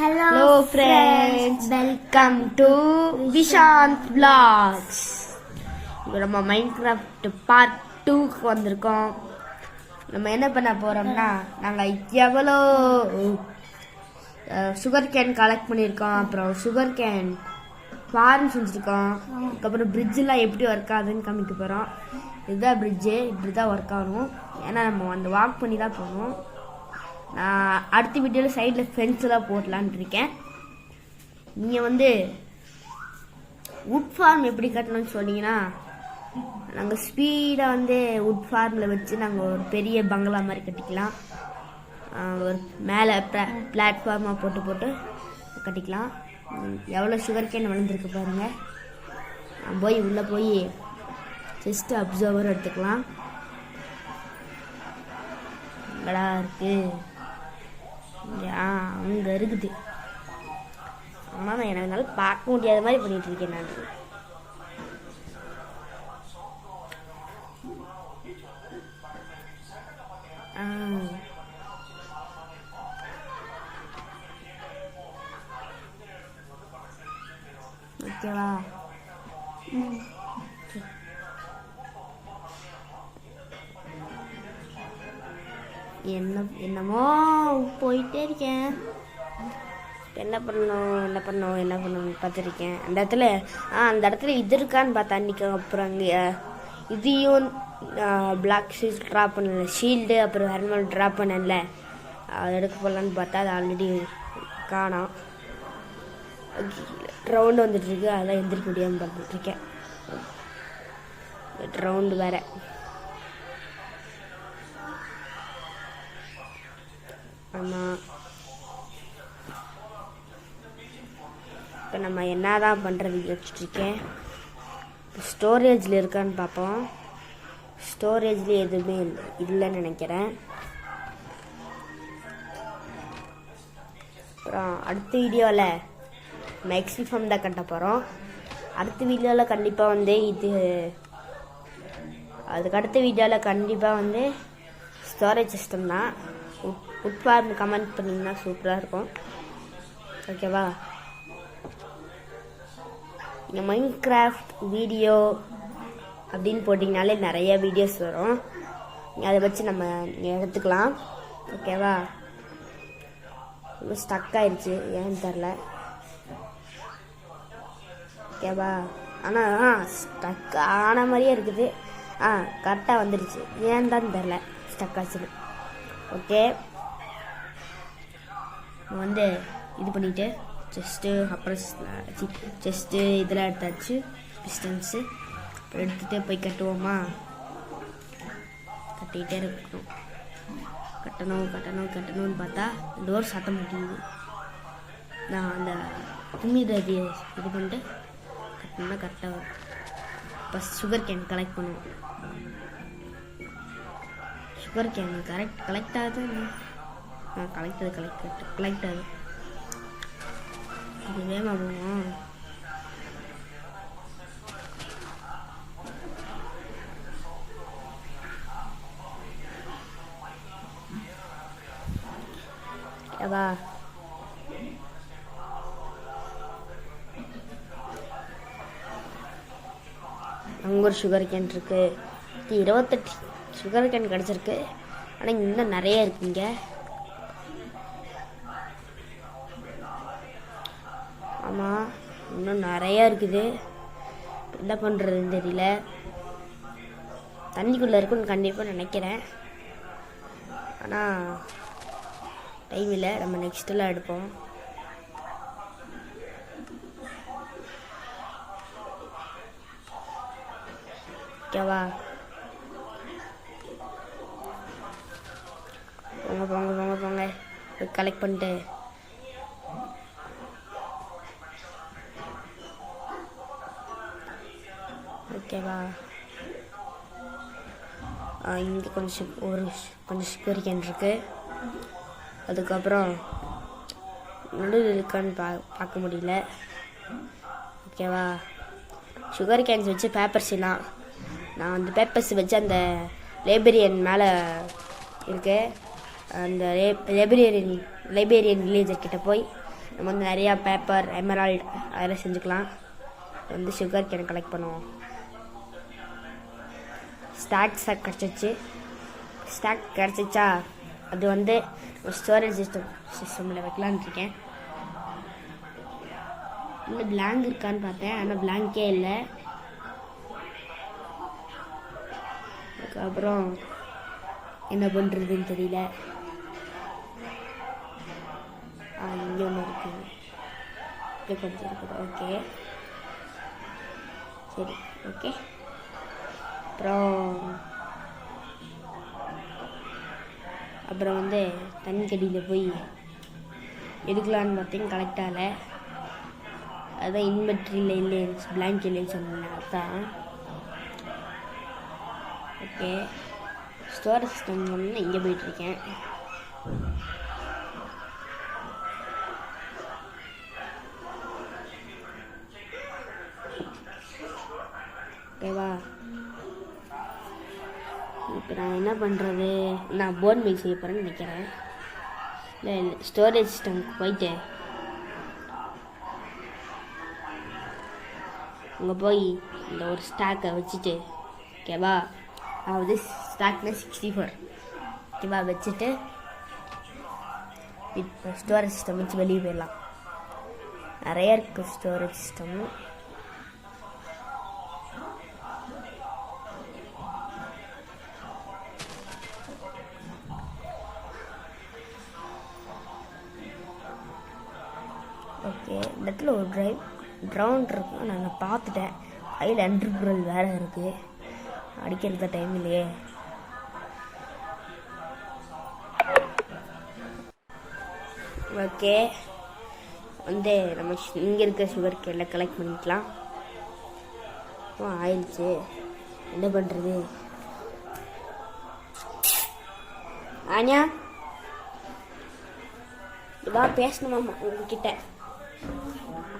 Hello friends, welcome to Vishant Vlogs. நம்ம Minecraft part 2க்கு வந்திருக்கோம். நம்ம என்ன பண்ண போறோம்னா நாங்கள் எவ்வளோ சுகர் கேன் கலெக்ட் பண்ணியிருக்கோம், அப்புறம் சுகர் கேன் ஃபார்ம் செஞ்சுருக்கோம், அதுக்கப்புறம் பிரிட்ஜெலாம் எப்படி ஒர்க் ஆகுதுன்னு காமிக்க போகிறோம். இதுதான் பிரிட்ஜு, இப்படி தான் ஒர்க் ஆகணும். ஏன்னா நம்ம அந்த வாக் பண்ணி தான் போகணும். நான் அடுத்த வீடியோவில் சைடில் ஃபென்ஸ் எல்லாம் போடலான்னு இருக்கேன். நீங்கள் வுட் ஃபார்ம் எப்படி கட்டணும்னு சொன்னீங்கன்னா, நாங்கள் ஸ்பீடாக வுட் ஃபார்மில் வச்சு நாங்கள் ஒரு பெரிய பங்களா மாதிரி கட்டிக்கலாம். ஒரு மேலே பிளாட்ஃபார்மாக போட்டு கட்டிக்கலாம். எவ்வளோ சுகர் கேன் வளர்ந்துருக்கு பாருங்கள். போய் உள்ளே போய் ஜஸ்ட் அப்சர்வர் எடுத்துக்கலாம். எங்கடா இருக்குது? அங்கே இருக்குது. ஆனால் நான் என்னால் பார்க்க முடியாத மாதிரி பண்ணிட்டு இருக்கேன் நான். ஓகேவா? என்னமோ போயிட்டே இருக்கேன். என்ன பண்ணணும் பார்த்துருக்கேன். அந்த இடத்துல இது இருக்கான்னு பார்த்தா அன்றைக்கி. அப்புறம் அங்கே இதையும் பிளாக் ஷீல்ட் ட்ராப் பண்ணல, ஷீல்டு அப்புறம் ஹெல்மெட் ட்ராப் பண்ணல. அதை எடுக்க போகலான்னு பார்த்தா அது ஆல்ரெடி காணோம். ரவுண்டு வந்துட்டுருக்கு, அதெல்லாம் எந்திரிக்க முடியாமல் பார்த்துட்ருக்கேன். ரவுண்டு வேறு. ஆமாம், இப்போ நம்ம என்ன தான் பண்ணுறது யோசிச்சுட்ருக்கேன். ஸ்டோரேஜில் இருக்கான்னு பார்ப்போம். ஸ்டோரேஜில் எதுவுமே இல்லைன்னு நினைக்கிறேன். அப்புறம் அடுத்த வீடியோவில் மேக்ஸிமம் தான் கட்ட போகிறோம். அடுத்த வீடியோவில் கண்டிப்பாக இது அதுக்கு அடுத்த வீடியோவில் கண்டிப்பாக ஸ்டோரேஜ் சிஸ்டம் தான். வுட் ஃபார்ம் கமெண்ட் பண்ணிங்கன்னா சூப்பராக இருக்கும். ஓகேவா? இங்கே மைன்கிராஃப்ட் வீடியோ அப்படின்னு போட்டிங்கனாலே நிறைய வீடியோஸ் வரும். அதை வச்சு நம்ம எடுத்துக்கலாம். ஓகேவா? ஸ்டக் ஆயிடுச்சு, ஏன்னு தெரில. ஓகேவா? ஆனால் ஸ்டக் ஆன மாதிரியே இருக்குது. கரெக்டாக வந்துடுச்சு, ஏன் தான் தெரில ஸ்டக் ஆச்சுன்னு. ஓகே, இது பண்ணிவிட்டு அப்புறம் இதெல்லாம் எடுத்தாச்சு. பிஸ்டன்ஸு எடுத்துகிட்டே போய் கட்டுவோமா? கட்டிகிட்டே இருக்கணும். கட்டணும்னு பார்த்தா டோர் சாத்த மாட்டேங்குது. நான் அந்த துணிதை இது பண்ணிட்டு கட்டணும்னா கரெக்டாக வரும். ஃபஸ்ட் சுகர் கேன் கலெக்ட் பண்ணுவோம். சுகர் கேன் கலெக்ட் ஆகுது. கலெக்ட் ஆகுது. இது வேகமாக போவோம். ஏவா? அங்கே ஒரு சுகர் கேன் இருக்கு. 28 சுகர் கேன் கிடச்சிருக்கு. ஆனால் இன்னும் நிறைய இருக்குங்க. ஆமாம், இன்னும் நிறையா இருக்குது. என்ன பண்ணுறதுன்னு தெரியல. தண்ணிக்குள்ளே இருக்குன்னு கண்டிப்பாக நினைக்கிறேன். ஆனால் டைம் இல்லை. நம்ம நெக்ஸ்ட்டெல்லாம் எடுப்போம். ஓகேவா? போங்க போய் கலெக்ட் பண்ணிட்டு ஓகேவா? இங்கே கொஞ்சம் சுகர் கேன் இருக்குது. அதுக்கப்புறம் நடுவில் இருக்கான்னு பார்க்க முடியல. ஓகேவா? சுகர் கேன்ஸ் வச்சு பேப்பர்ஸ் எல்லாம் நான் பேப்பர்ஸ் வச்சு அந்த லைப்ரரியன் மேலே இருக்கு. அந்த லைப்ரரியன் வில்லேஜர் கிட்ட போய் நம்ம வந்து நிறையா பேப்பர் எமரால்டு அதெல்லாம் செஞ்சுக்கலாம். வந்து சுகர் கேன் கலெக்ட் பண்ணுவோம். ஸ்டாக் கிடச்சிச்சு. ஸ்டாக் கிடச்சிச்சா அது வந்து ஸ்டோரேஜ் சிஸ்டமில் வைக்கலான்னு இருக்கேன். இல்லை பிளாங்க் இருக்கான்னு பார்த்தேன், ஆனால் பிளாங்கே இல்லை. அதுக்கப்புறம் என்ன பண்ணுறதுன்னு தெரியல. இங்கே ஒன்று இருக்குது, இங்கே கொஞ்சம் இருக்குது. ஓகே சரி ஓகே. அப்புறம் வந்து தண்ணி கடியில் போய் எடுக்கலான்னு பார்த்தீங்க, கலெக்ட் ஆகலை. அதுதான் இன்வெர்ட்ரியில் இல்லைன்னு பிளாங்க் இல்லைன்னு சொன்னேன். அதுதான் ஓகே. ஸ்டோரேஜ் சிஸ்டம் வந்து இங்கே போயிட்டுருக்கேன். ஓகேவா, இப்போ நான் என்ன பண்ணுறது, நான் போர்ட் மேக் செய்ய போகிறேன்னு நினைக்கிறேன். இல்லை ஸ்டோரேஜ் சிஸ்டம்க்கு போயிட்டு அங்கே போய் இந்த ஒரு ஸ்டாக்கை வச்சுட்டு, ஓகேவா, அதாவது ஸ்டாக்னா 64, ஓகேவா, வச்சுட்டு இப்போ ஸ்டோரேஜ் சிஸ்டம் வச்சு வெளியே போயிடலாம். நிறைய இருக்குது ஸ்டோரேஜ் சிஸ்டம். ஓகே, இந்த இடத்துல ஒரு ட்ரவுண்ட் இருக்கும், நான் பார்த்துட்டேன். கையில் அண்டர்கிரல் வேறு இருக்குது, அடிக்கிறத டைம் இல்லையே. ஓகே, வந்து நம்ம இங்கே இருக்க சுகர் கேனில் கலெக்ட் பண்ணிக்கலாம். ஆயிடுச்சு, என்ன பண்ணுறது. ஆனியா இதான் பேசணுமா உங்ககிட்ட.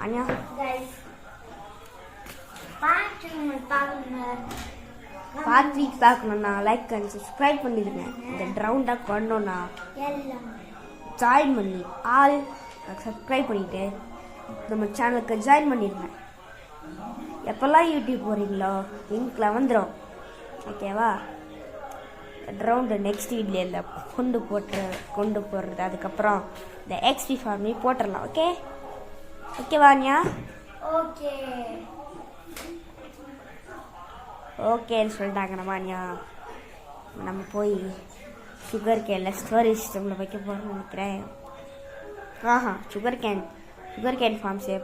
ஆனியா பார்ட் 3 பார்க்கணுன்னா லைக் அண்ட் சப்ஸ்கிரைப் பண்ணிடுங்க. இந்த ரவுண்டாக பண்ணோன்னா ஜாயின் பண்ணி ஆல் சப்ஸ்கிரைப் பண்ணிவிட்டு நம்ம சேனலுக்கு ஜாயின் பண்ணிடுங்க. எப்போல்லாம் யூடியூப் போகிறீங்களோ லிங்க்கில் வந்துடும், ஓகேவா. ரவுண்டு நெக்ஸ்ட் வீடியோவில் கொண்டு போடுறது. அதுக்கப்புறம் இந்த எக்ஸ்பி ஃபார்மே போட்டுடலாம். ஓகேவா அனியா? ஓகே ஓகேன்னு சொல்லிட்டாங்க நம்ம அனியா. நம்ம போய் சுகர் கேனில் ஸ்டோரேஜ் சிஸ்டமில் வைக்க போகிறோம்னு நினைக்கிறேன். சுகர் கேன் ஃபார்ம் செய்ய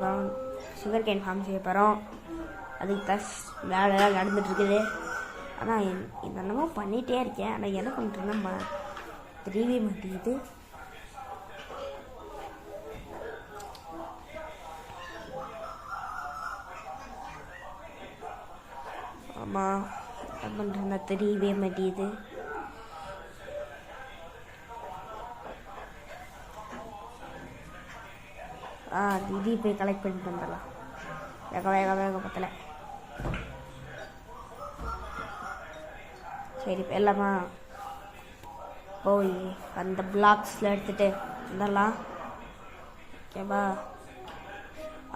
போகிறோம். அதுக்கு தான் வேலைலாம் நடந்துட்டுருக்குது. ஆனால் என்னென்னமோ பண்ணிகிட்டே இருக்கேன், ஆனால் என்ன பண்ணுறேன்னா தெரியவே மாட்டேங்குது. ஆமாம், என்ன பண்ணுறேன்னா தெரியவே மாட்டேங்குது. இது போய் கலெக்ட் பண்ணிட்டு வந்துடலாம். வேக பத்தலை. சரி, இப்போ எல்லாமா போய் அந்த பிளாக்ஸில் எடுத்துகிட்டு வந்துடலாம். ஓகேவா,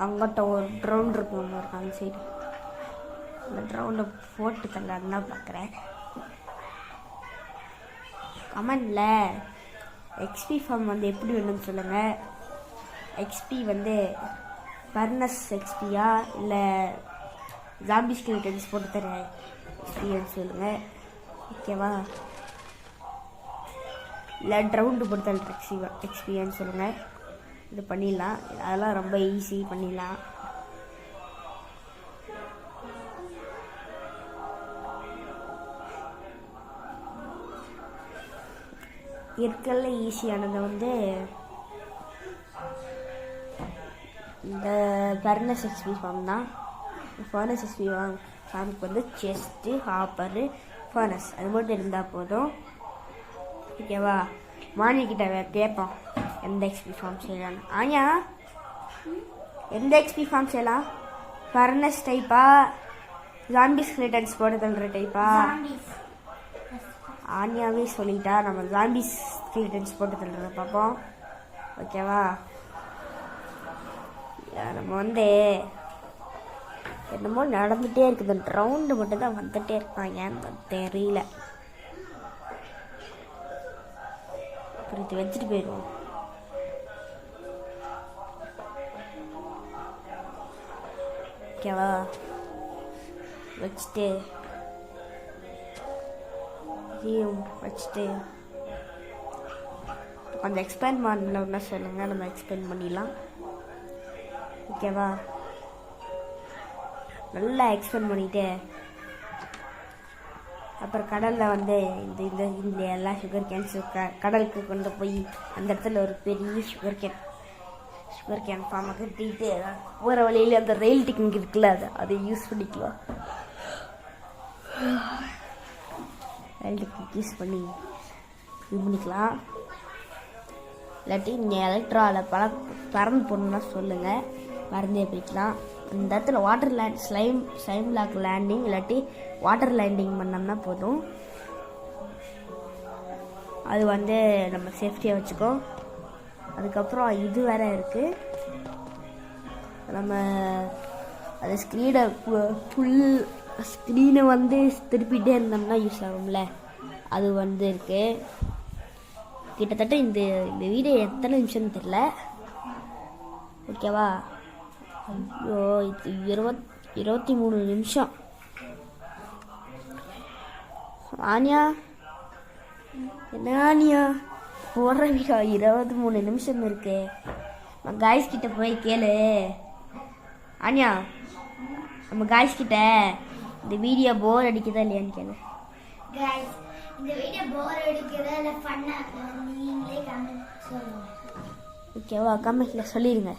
அங்கிட்ட ஒரு ட்ரவுண்ட் இருக்கும் அந்த சைடு. அந்த ட்ரவுண்டை போட்டு தரலான்னு தான் பார்க்குறேன். கமெண்டில் எக்ஸ்பி ஃபார்ம் வந்து எப்படி வேணும்னு சொல்லுங்கள். எக்ஸ்பி வந்து பர்னஸ் எக்ஸ்பியா இல்லை ஜாம்பி ஸ்கெலிட்டன்ஸ் போட்டு தர எக்ஸ்பின்னு சொல்லுங்கள். ஓகேவா, இல்லை ட்ரவுண்டு போட்டு தர எக்ஸ்பின்னு சொல்லுங்கள். இது பண்ணிடலாம். அதெல்லாம் ரொம்ப ஈஸி, பண்ணிடலாம். இருக்கல ஈஸியானது வந்து இந்த பர்னஸ் எக்ஸ்பி ஃபார்ம் தான். ஃபர்னஸ் எக்ஸ்பி ஃபார்முக்கு வந்து செஸ்ட்டு, ஹாப்பரு, ஃபர்னஸ் அது மட்டும் இருந்தால் போதும். ஓகேவா, மானிக்கிட்ட கேட்போம் எந்த எக்ஸ்பி ஃபார்ம் செய்யலான்னு. ஆனியா, எந்த எக்ஸ்பி ஃபார்ம் செய்யலாம்? ஃபர்னஸ் டைப்பா, ஜாம்பி ஸ்கெலிட்டன்ஸ் போட்டு தள்ளுற டைப்பா? ஆனியாவே சொல்லிட்டா, நம்ம ஜாம்பி ஸ்கெலிட்டன்ஸ் போட்டு தள்ளுறத பார்ப்போம். ஓகேவா, நம்ம வந்து என்னமோ நடந்துகிட்டே இருக்குது, அந்த ரவுண்டு மட்டும் தான் வந்துகிட்டே இருக்கான், ஏன்னு தெரியல. அப்புறம் இது வச்சுட்டு போயிடுவோம். ஓகேவா, வச்சுட்டு கொஞ்சம் எக்ஸ்பேண்ட் பண்ணலன்னா சொல்லுங்கள், நம்ம எக்ஸ்பேண்ட் பண்ணிடலாம். ஓகேவா, நல்லா எக்ஸ்பேண்ட் பண்ணிவிட்டு அப்புறம் கடலில் வந்து இந்த எல்லா சுகர் கேன்ஸ் கடலுக்கு கொண்டு போய் அந்த இடத்துல ஒரு பெரிய சுகர் கேன் ஃபார்மை கட்டிட்டு போகிற வழியில் அந்த ரயில் டிக்கெட் இருக்குல்ல, அதை யூஸ் பண்ணிக்கலாம். ரயில் டிக்கெட் யூஸ் பண்ணி இது பண்ணிக்கலாம். இல்லாட்டி நீங்கள் எலக்ட்ராவில் பறந்து போகணுன்னா சொல்லுங்கள், பறந்தே போய்க்கலாம். இந்த இடத்துல வாட்டர் ஸ்லைம் லாக் லேண்டிங் இல்லாட்டி வாட்டர் லேண்டிங் பண்ணோம்னா போதும். அது வந்து நம்ம சேஃப்டியாக வச்சுக்கோ. அதுக்கப்புறம் இது வேற இருக்குது, நம்ம அது ஸ்க்ரீனை வந்து திருப்பிகிட்டே இருந்தோம்னா யூஸ் ஆகும்ல, அது வந்து இருக்குது. கிட்டத்தட்ட இந்த வீடியோ எத்தனை நிமிஷம்னு தெரியல. ஓகேவா, ஐயோ இது 23 நிமிஷம். ஆனியா என்ன ஆனியா போடுற வீடியோ 23 நிமிஷம் இருக்கு. காய்ஸ் கிட்ட போய் கேளு ஆனியா, நம்ம காய்ஸ் கிட்ட இந்த வீடியோ போர் அடிக்குதா இல்லையான்னு கேளு. இந்த வீடியோ போர் அடிக்குதா இல்ல ஃபன்னா நீங்களே கமெண்ட் சொல்லுங்க. ஓகேவா, கமெண்ட்ல சொல்லிடுங்க.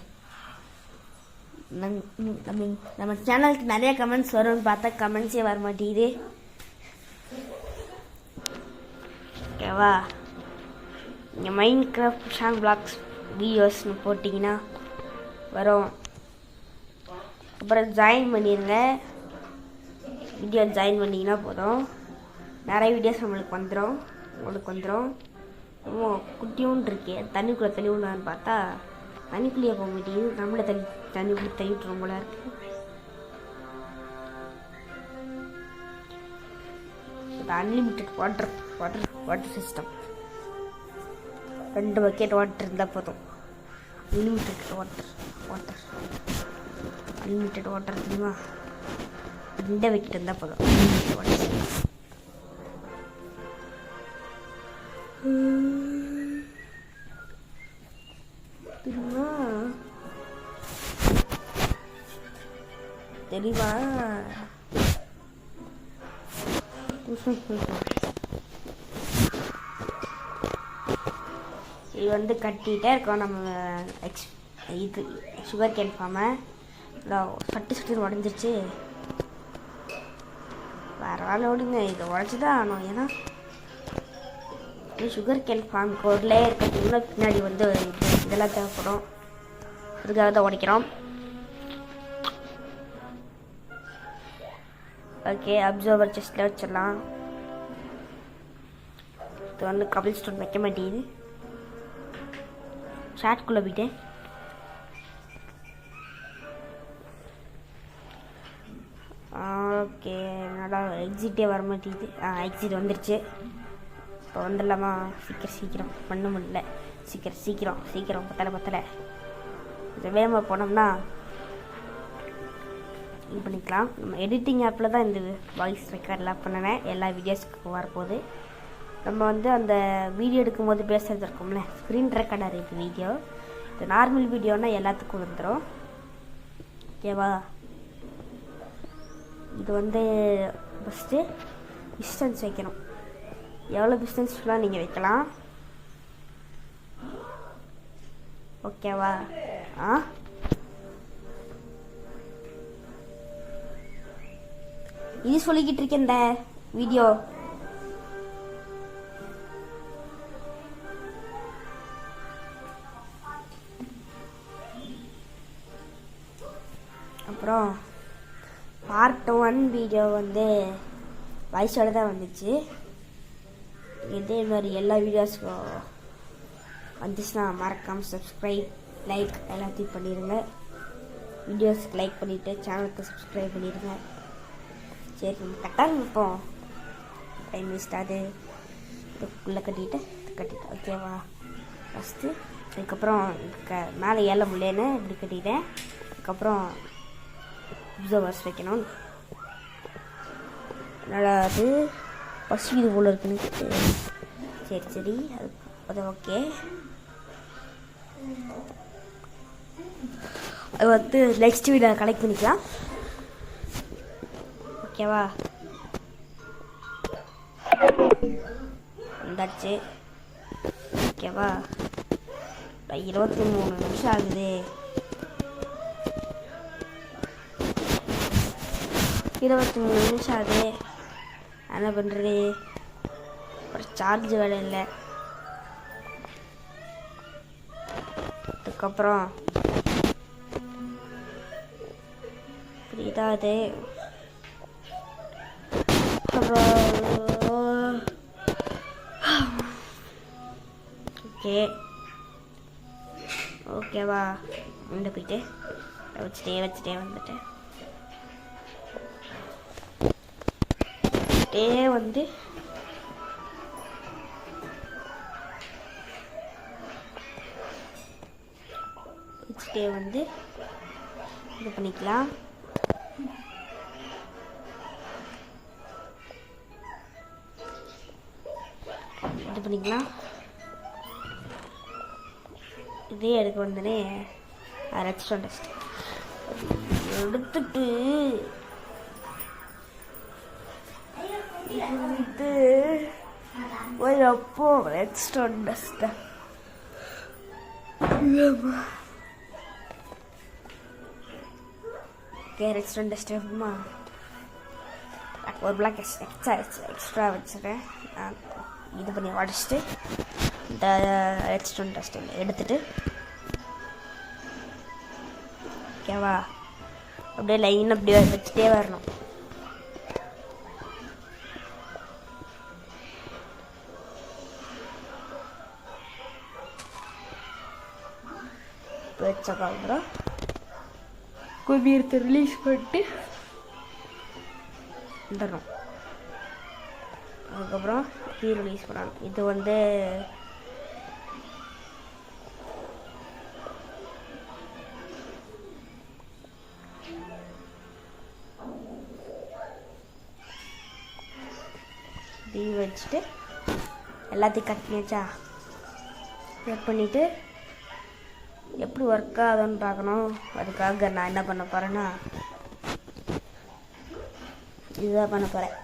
நம்ம சேனலுக்கு நிறைய கமெண்ட்ஸ் வரும்னு பார்த்தா கமெண்ட்ஸே வர மாட்டேங்குது. ஓகேவா, நீங்கள் மைண்ட் கிராஃப்ட் ஷாங் பிளாக்ஸ் வீடியோஸ்னு போட்டிங்கன்னா வரும். அப்புறம் ஜாயின் பண்ணிடுங்க, வீடியோ ஜாயின் பண்ணிங்கன்னா போதும், நிறைய வீடியோஸ் உங்களுக்கு வந்துடும். ரொம்ப குட்டியோன்னு இருக்கு, தண்ணிக்குள்ளே தள்ளி விடலான்னு பார்த்தா தண்ணிக்குள்ளேயே போக மாட்டேங்குது, நம்மளை தண்ணிக்குள்ளே தள்ளி விட்டுரும் போல இருக்கு. Unlimited water system, 2 bucket water இருந்தால் போதும். அன்லிமிட்டட் வாட்டர் தெரியுமா, 2 பக்கெட் இருந்தால் போதும். தெரியுமா இது வந்து கட்டிகிட்டே இருக்கோம். நம்ம இது சுகர் கேன் ஃபார்மை சட்டு உடஞ்சிருச்சு. வேறு வேலை ஓடுங்க, இதை உடச்சி தான் ஆகணும். ஏன்னா சுகர் கேன் ஃபார்முக்கு ஒரு லேயர் கட்டிங்கன்னா பின்னாடி வந்து இதெல்லாம் தேவைப்படும், அதுக்காக தான் உடைக்கிறோம். ஓகே, அப்சர்வர் செஸ்ட்டில் வச்சிடலாம். இது வந்து கபிள் ஸ்டோன் வைக்க மாட்டேங்குது, ஷார்ட்குள்ளே போயிட்டேன். ஓகே, என்னடா எக்ஸிட்டே வர மாட்டேங்குது. எக்ஸிட் வந்துருச்சு. இப்போ வந்துடலாமா? சீக்கிரம் பண்ண முடியல. சீக்கிரம் பத்தலை. இது வேகமாக போனோம்னா இது பண்ணிக்கலாம். நம்ம எடிட்டிங் ஆப்பில் தான் இந்த வாய்ஸ் ரெக்கார்ட்லாம் பண்ணினேன், எல்லா வீடியோஸ்க்கு வரப்போகுது. நம்ம வந்து அந்த வீடியோ எடுக்கும்போது பேசுகிறது இருக்கும்ல, ஸ்க்ரீன் ரெக்கார்டர் இது வீடியோ. இது நார்மல் வீடியோனால் எல்லாத்துக்கும் வந்துடும். ஓகேவா, இது வந்து ஃபஸ்ட்டு டிஸ்டன்ஸ் வைக்கணும். எவ்வளோ டிஸ்டன்ஸ்லாம் நீங்கள் வைக்கலாம். ஓகேவா, இது சொல்லிக்கிட்டு இருக்கேன் இந்த வீடியோ. அப்புறம் பார்ட் 1 வீடியோ வந்து வாய்ஸோடு தான் வந்துச்சு. இதே மாதிரி எல்லா வீடியோஸுக்கும் வந்துச்சுன்னா மறக்காமல் சப்ஸ்கிரைப், லைக் எல்லாத்தையும் பண்ணிடுங்க. வீடியோஸ்க்கு லைக் பண்ணிவிட்டு சேனலுக்கு சப்ஸ்கிரைப் பண்ணிடுங்க. சரி நம்ம கட்டாக இருப்போம். டைம் வேஸ்ட் ஆகுது. இதுக்குள்ளே கட்டிட்டு ஓகேவா. ஃபஸ்ட்டு அதுக்கப்புறம் மேலே ஏழ முடியலன்னு இப்படி கட்டிட்டேன். அதுக்கப்புறம் அப்சர்வர்ஸ் வைக்கணும். நல்லா அது பசி இது போல் இருக்குன்னு. சரி அது ஓகே. அது வந்து நெக்ஸ்ட் வீடியோ கலெக்ட் பண்ணிக்கலாம். ஓகேவா. வந்தாச்சு. ஓகேவா. 23 நிமிஷம் ஆகுது. 23 நிமிஷம் ஆகுது. என்ன பண்ணுறது, ஒரு சார்ஜ் வேலை இல்லை. அதுக்கப்புறம் புரியுதா அது. ஓகேவா. இங்கே போயிட்டு வச்சுட்டே வந்துட்டேன். வந்து வச்சுட்டே வந்து இது பண்ணிக்கலாம். இதே எடுக்க வந்தனே ரெஸ்டாரண்ட் டஸ்ட் எடுத்துட்டு இது ஒரு அப்போ ரெஸ்டாரண்ட் டஸ்ட் ரெஸ்டாரண்ட் டஸ்ட் வைப்போமா. ஒரு பிளாக் எக்ஸ்ட்ரா வச்சுருக்கேன். இது பண்ணி உடச்சிட்டு இந்த ரெஸ்டாரண்ட் டஸ்ட் எடுத்துட்டு ஓகேவா. அப்படியே லைன் அப்படியே வச்சுட்டே வரணும். வச்சக்கப்புறம் குபீரத்தை ரிலீஸ் பண்ணிட்டு வந்துடணும். அதுக்கப்புறம் ரிலீஸ் பண்ணணும். இது வந்து வச்சுட்டு எல்லாத்தையும் கட் பண்ணியாச்சா. கட் பண்ணிவிட்டு எப்படி ஒர்க் ஆகுதுன்னு பார்க்கணும். அதுக்காக நான் என்ன பண்ண போகிறேன்னா இதுதான் பண்ண போகிறேன்.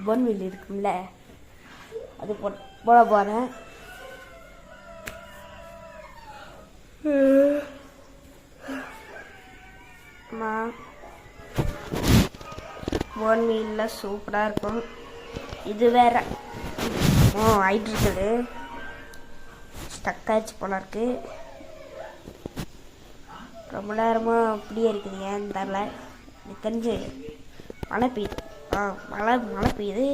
போன் வீல் இருக்கும்ல, அது போட போகிறேன். போன் வீலில் சூப்பராக இருக்கும். இது வேற ஆயிட்டு இருக்குது. ஸ்டக் ஆயிடுச்சு போல இருக்கு. ரொம்ப நேரமாக அப்படியே இருக்குது. ஏன்னு தெரில. எனக்கு தெரிஞ்சு மழை பெய்யுது.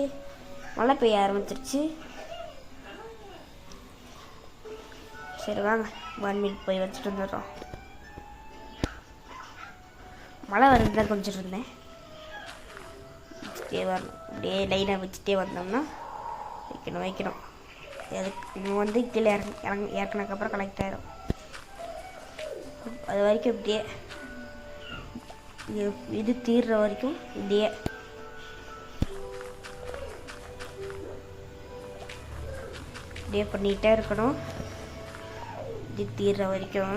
மழை பெய்ய ஆரம்பிச்சிருச்சு. சரி வாங்க 1 மினிட் போய் வச்சுட்டு வந்துடுறோம். மழை வருதுதான் கொஞ்சம் இருந்தேன். வச்சுட்டே வரணும். அப்படியே லைனாக வச்சுட்டே வந்தோம்னா வைக்கணும். அதுக்கு வந்து கீழே இறக்குனதுக்கப்புறம் கலெக்ட் ஆகிடும். அது வரைக்கும் இப்படியே இது தீர்ற வரைக்கும் இப்படியே பண்ணிகிட்டே இருக்கணும். இது தீர்ற வரைக்கும்.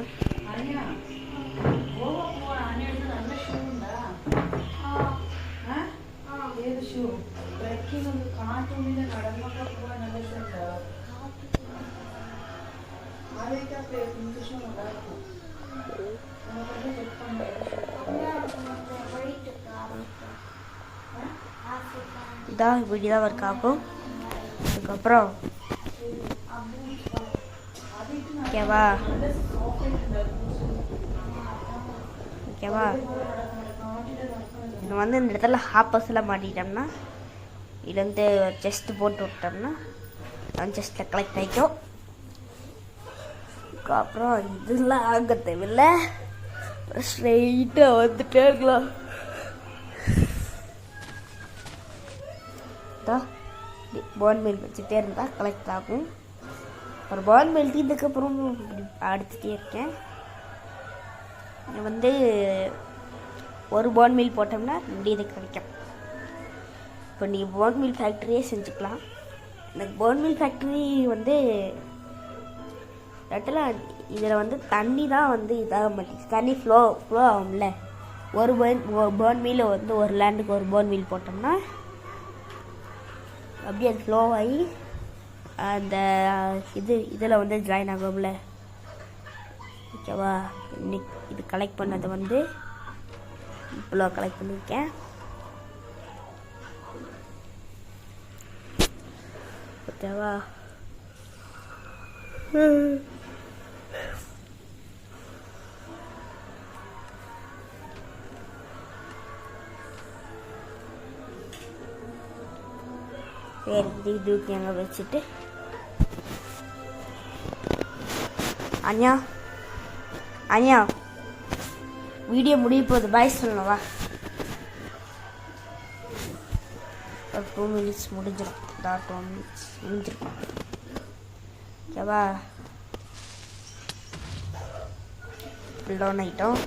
இதான் இப்படிதான் ஒர்க் ஆகும். அதுக்கப்புறம் ஓகேவா. இது வந்து இந்த இடத்துல ஹாப்பர்ஸ்லாம் மாட்டிட்டோம்னா இது வந்து செஸ்ட் போட்டு விட்டோம்னா செஸ்ட்டில் கலெக்ட் ஆகிக்கும். அதுக்கப்புறம் இதெல்லாம் ஆக தேவையில்லை. ஸ்ட்ரெயிட்டாக வந்துட்டே இருக்கலாம். போன்மேல் வச்சுட்டே இருந்தால் கலெக்ட் ஆகும். ஒரு போன்மேல் தீர்ந்ததுக்கப்புறம் இப்படி அடிச்சுட்டே இருக்கேன். வந்து ஒரு போன்மேல் போட்டோம்னா 2 இது கிடைக்கும். இப்போ நீங்கள் போன்மேல் ஃபேக்ட்ரியே செஞ்சுக்கலாம். எனக்கு போன்மேல் ஃபேக்ட்ரி வந்து இடத்துல இதில் வந்து தண்ணி தான் வந்து இதாக மாட்டேங்குது. தண்ணி ஃப்ளோ ஆகும்ல. ஒரு போன்மீல் வந்து ஒரு லேண்டுக்கு ஒரு போன்மீல் போட்டோம்னா அப்படியே அது ஃப்ளோ ஆகி அந்த இதில் வந்து ஜாயின் ஆகும்ல. ஓகேவா? இன்னைக்கு இது கலெக்ட் பண்ணதை வந்து இவ்வளோ கலெக்ட் பண்ணியிருக்கேன். ஓகேவா? சரி, தூக்கி அங்கே வச்சுட்டு அனியா வீடியோ முடிய போகுது. பாய் சொல்லணும் வா. ஒரு 2 minutes முடிஞ்சிடும். 2 minutes முடிஞ்சிருக்கும். ஓகேவா? டவுன் ஆகிட்டோம்.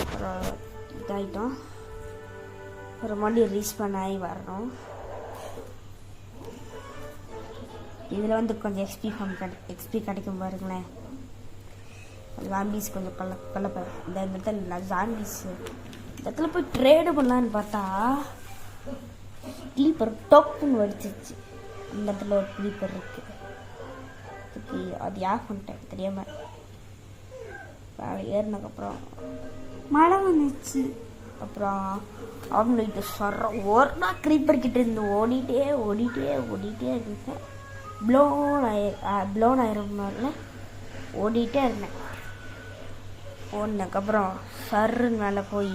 அப்புறம் இதாகிட்டோம். அப்புறம் மறுபடியும் ரீஸ்பான் ஆகி வரணும். இதில் வந்து கொஞ்சம் எக்ஸ்பி கிடைக்கும் பாருங்களேன். ஜாம்பிஸ் கொஞ்சம் கொல்லப்பேன். இந்த இடத்துல நான் ஜாம்பிஸ் இந்த இடத்துல போய் ட்ரேடு பண்ணலான்னு பார்த்தா கிளீப்பர் டோக்குன்னு வடிச்சிச்சு. அந்த இடத்துல ஒரு கிளீப்பர் இருக்கு. அது யார் பண்ணிட்டேன் தெரியாமல். ஏறினதுக்கப்புறம் மழை வந்துச்சு. அப்புறம் அவனுக்கு சொல்கிற ஒரு நாள் க்ரீப்பர் கிட்ட இருந்து ஓடிட்டே இருந்தேன். ப்ளோன் ஆயிருந்தால ஓடிட்டே இருந்தேன். ஓடினதுக்கப்புறம் சர்ன்னு மேலே போய்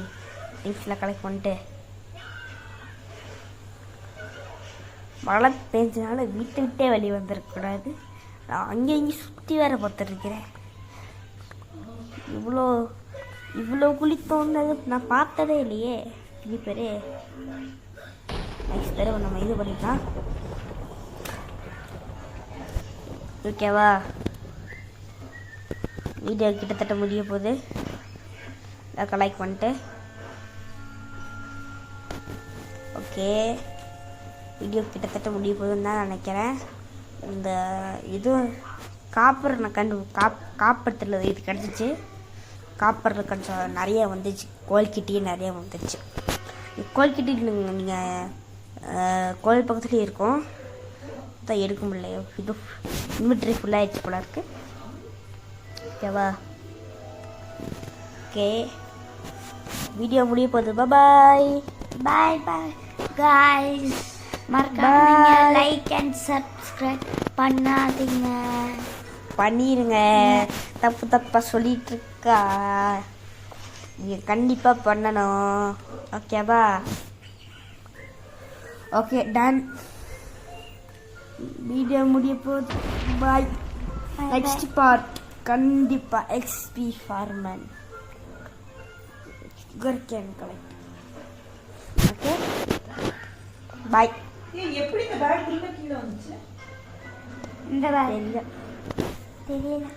திங்ஸ்லாம் கலெக்ட் பண்ணிட்டு மழை பெஞ்சனால விட்டே வெளியே வந்துருக்கக்கூடாது. நான் அங்கேயும் சுற்றி வேற பார்த்துருக்கிறேன். இவ்வளோ குழி தோணுது நான் பார்த்ததே இல்லையே. கிளீப்பரு நெக்ஸ்ட் தடவை நம்ம இது பண்ணிக்கலாம். ஓகேவா? வீடியோ கிட்டத்தட்ட முடிய போகுது. லைக் பண்ணிட்டு ஓகே, வீடியோ கிட்டத்தட்ட முடிய போகுதுன்னு தான் நினைக்கிறேன். இந்த இது காப்பர் நான் காப்பரத்தில் இது கிடச்சிச்சு. காப்பரில் கொஞ்சம் நிறைய வந்துச்சு. கோல்கிட்டியே நிறைய வந்துச்சு. கோல்கிட்டி நீங்கள் கோயில் பக்கத்துலேயே இருக்கும். தான் எடுக்க முடியல. இது இன்வெர்டரி ஃபுல்லாகிடுச்சு போல இருக்கு. ஓகேவா? ஓகே, வீடியோ முடிய போகுது. பாய் guys. மறக்காம லைக் அண்ட் சப்ஸ்கிரைப் பண்ணிடுங்க. தப்பாக சொல்லிட்டு இருக்கா. நீங்கள் கண்டிப்பாக பண்ணணும். ஓகேவா? Okay, ton. வீடியோ முடிய போகுது. பாய். நெக்ஸ்ட் பார்ட் கண்டிப்பாக எக்ஸ்பி ஃபார்மன் sugar can collect. Okay, bye. எப்படி இந்த பேக் கீழே வந்துச்சு? இந்த பேக் தெரியல.